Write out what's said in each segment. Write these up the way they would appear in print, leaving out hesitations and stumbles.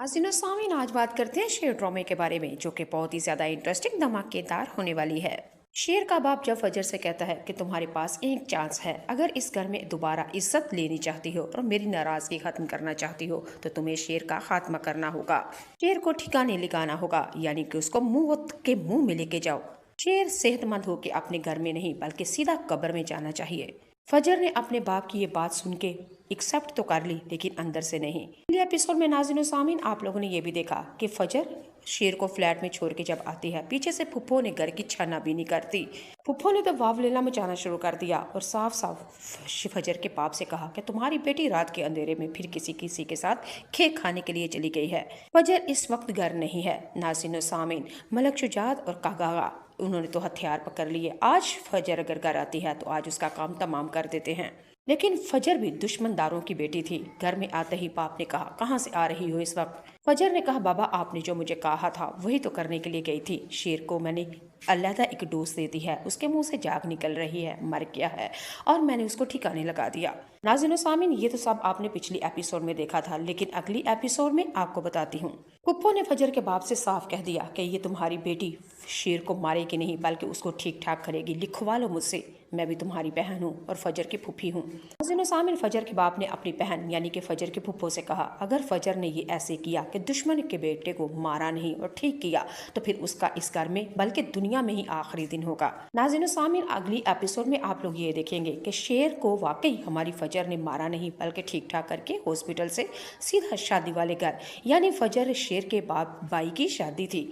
नाज़रीन और सामीन, आज बात करते हैं शेर ड्रामे के बारे में, जो कि बहुत ही ज़्यादा इंटरेस्टिंग धमाकेदार होने वाली है। शेर का बाप जब फजर से कहता है कि तुम्हारे पास एक चांस है, अगर इस घर में दोबारा इज्जत लेनी चाहती हो और मेरी नाराजगी खत्म करना चाहती हो तो तुम्हें शेर का खात्मा करना होगा। शेर को ठिकाने लगाना होगा, यानी कि उसको मौत के मुंह में लेके जाओ। शेर सेहतमंद होकर अपने घर में नहीं बल्कि सीधा कब्र में जाना चाहिए। फजर ने अपने बाप की ये बात सुन के एक्सेप्ट तो कर ली, लेकिन अंदर से नहीं। अगले एपिसोड में नाज़रीन और सामीन, आप लोगों ने ये भी देखा कि फजर शेर को फ्लैट में छोड़ के जब आती है, पीछे से फुप्पो ने घर की छानाबीनी कर दी। फुप्पो ने तो वावलीला मचाना शुरू कर दिया और साफ साफ फजर के बाप से कहा कि तुम्हारी बेटी रात के अंधेरे में फिर किसी किसी के साथ खेत खाने के लिए चली गई है। फजर इस वक्त घर नहीं है। नाज़रीन और सामीन, मलक शुजात और कागागा उन्होंने तो हथियार पकड़ लिए। आज फजर अगर घर आती है तो आज उसका काम तमाम कर देते हैं। लेकिन फजर भी दुश्मनदारों की बेटी थी। घर में आते ही बाप ने कहा, कहाँ से आ रही हो इस वक्त? फजर ने कहा, बाबा आपने जो मुझे कहा था वही तो करने के लिए गई थी। शेर को मैंने अलहदा एक डोज दे दी है, उसके मुंह से जाग निकल रही है, मर गया है और मैंने उसको ठिकाने लगा दिया। नाज़रीन सामीन, ये तो सब आपने पिछली एपिसोड में देखा था, लेकिन अगली एपिसोड में आपको बताती हूँ। पुप्पो ने फजर के बाप से साफ कह दिया कि ये तुम्हारी बेटी शेर को मारेगी नहीं बल्कि उसको ठीक ठाक करेगी। लिखवा लो मुझसे, मैं भी तुम्हारी बहन हूँ और फजर की फूफी हूँ। नाज़रीन सामीन, फजर के बाप ने अपनी बहन यानी कि फजर के फुप्पो से कहा, अगर फजर ने ये ऐसे किया कि दुश्मन के बेटे को मारा नहीं और ठीक किया तो फिर उसका इस घर में बल्कि दुनिया में ही आखिरी दिन होगा। नाज़रीन सामीन, अगली एपिसोड में आप लोग ये देखेंगे कि शेर को वाकई हमारी फजर ने मारा नहीं बल्कि ठीक ठाक करके हॉस्पिटल से सीधा शादी वाले घर, यानी फजर शेर के बाप भाई की शादी थी।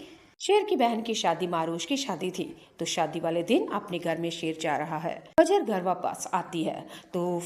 शेर की बहन की शादी मारूश की शादी थी, तो शादी वाले दिन अपने घर में शेर जा रहा है। फजर घर वापस आती है तो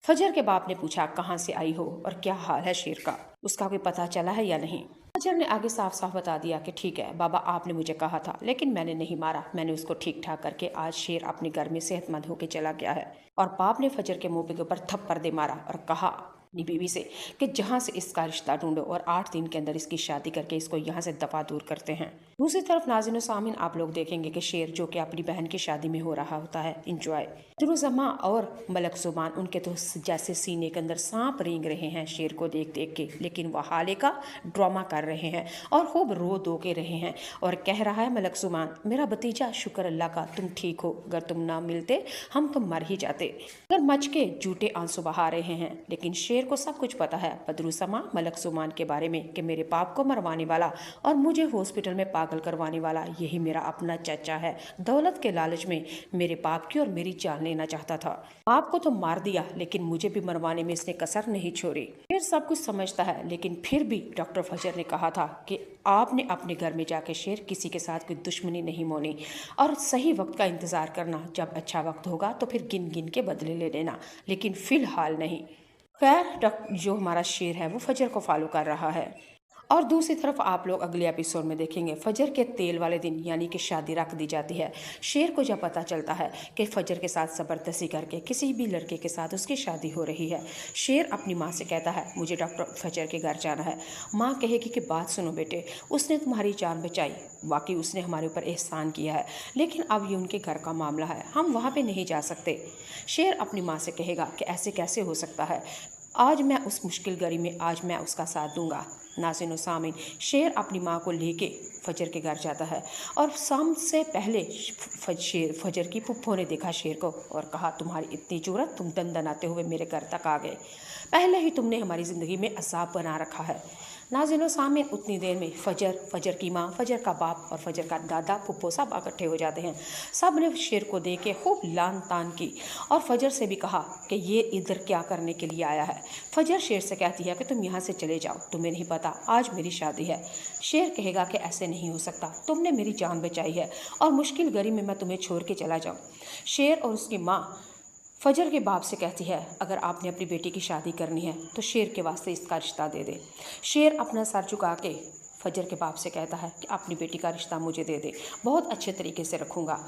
फजर के बाप ने पूछा, कहाँ से आई हो और क्या हाल है शेर का, उसका कोई पता चला है या नहीं? फजर ने आगे साफ साफ बता दिया कि ठीक है बाबा, आपने मुझे कहा था लेकिन मैंने नहीं मारा, मैंने उसको ठीक ठाक करके आज शेर अपने घर में सेहतमंद होकर चला गया है। और बाप ने फजर के मुंह के ऊपर थप्पड़ दे मारा और कहा अपनी बीवी से कि जहां से इसका रिश्ता ढूंढो और 8 दिन के अंदर इसकी शादी करके इसको यहाँ से दफा दूर करते हैं। दूसरी तरफ नाज़रीन सामीन, आप लोग देखेंगे कि शेर जो कि अपनी बहन की शादी में हो रहा होता है इंजॉय, दुरुज़मा और मलक जुबान उनके तो जैसे सीने के अंदर सांप रेंग रहे हैं शेर को देख देख के, लेकिन वह हाले का ड्रामा कर रहे हैं और खूब रो दो के रहे हैं। और कह रहा है मलक जुबान, मेरा भतीजा शुक्र अल्लाह का तुम ठीक हो, अगर तुम ना मिलते हम तो मर ही जाते। अगर मच के झूठे आंसू बहा रहे हैं, लेकिन शेर को सब कुछ पता है बदरुसमा मलक जुबान के बारे में कि मेरे बाप को मरवाने वाला और मुझे हॉस्पिटल में पागल करवाने वाला यही मेरा अपना चाचा है। दौलत के लालच में मेरे बाप की और मेरी जान लेना चाहता था। बाप को तो मार दिया लेकिन मुझे भी मरवाने में इसने कसर नहीं छोड़ी। फिर सब कुछ समझता है, लेकिन फिर भी डॉक्टर फजर ने कहा था कि आपने अपने घर में जाके शेर किसी के साथ कोई दुश्मनी नहीं मोनी और सही वक्त का इंतजार करना, जब अच्छा वक्त होगा तो फिर गिन गिन के बदले ले लेना, लेकिन फिलहाल नहीं। खैर, जो हमारा शेर है वो फजर को फॉलो कर रहा है। और दूसरी तरफ आप लोग अगले एपिसोड में देखेंगे फजर के तेल वाले दिन यानी कि शादी रख दी जाती है। शेर को जब पता चलता है कि फजर के साथ ज़बरदस्ती करके किसी भी लड़के के साथ उसकी शादी हो रही है, शेर अपनी माँ से कहता है, मुझे डॉक्टर फजर के घर जाना है। माँ कहेगी कि बात सुनो बेटे, उसने तुम्हारी जान बचाई, वाकई उसने हमारे ऊपर एहसान किया है, लेकिन अब ये उनके घर का मामला है, हम वहाँ पर नहीं जा सकते। शेर अपनी माँ से कहेगा कि ऐसे कैसे हो सकता है, आज मैं उस मुश्किल घड़ी में आज मैं उसका साथ दूंगा। नाज़रीन सामीन, शेर अपनी माँ को लेके फजर के घर जाता है और शाम से पहले फजर की फुप्पो ने देखा शेर को और कहा, तुम्हारी इतनी जुर्रत, तुम दंदनाते हुए मेरे घर तक आ गए, पहले ही तुमने हमारी ज़िंदगी में अज़ाब बना रखा है। नाज़रीन सामीन, उतनी देर में फजर की माँ, फजर का बाप और फजर का दादा फुप्पो सब इकट्ठे हो जाते हैं। सब ने शेर को देख के खूब लान तान की और फजर से भी कहा कि ये इधर क्या करने के लिए आया है। फजर शेर से कहती है कि तुम यहाँ से चले जाओ, तुम्हें नहीं पता आज मेरी शादी है। शेर कहेगा कि ऐसे नहीं हो सकता, तुमने मेरी जान बचाई है और मुश्किल घड़ी में मैं तुम्हें छोड़ के चला जाऊँ। शेर और उसकी माँ फजर के बाप से कहती है, अगर आपने अपनी बेटी की शादी करनी है तो शेर के वास्ते इसका रिश्ता दे दे। शेर अपना सर झुका के फजर के बाप से कहता है कि अपनी बेटी का रिश्ता मुझे दे दे, बहुत अच्छे तरीके से रखूँगा।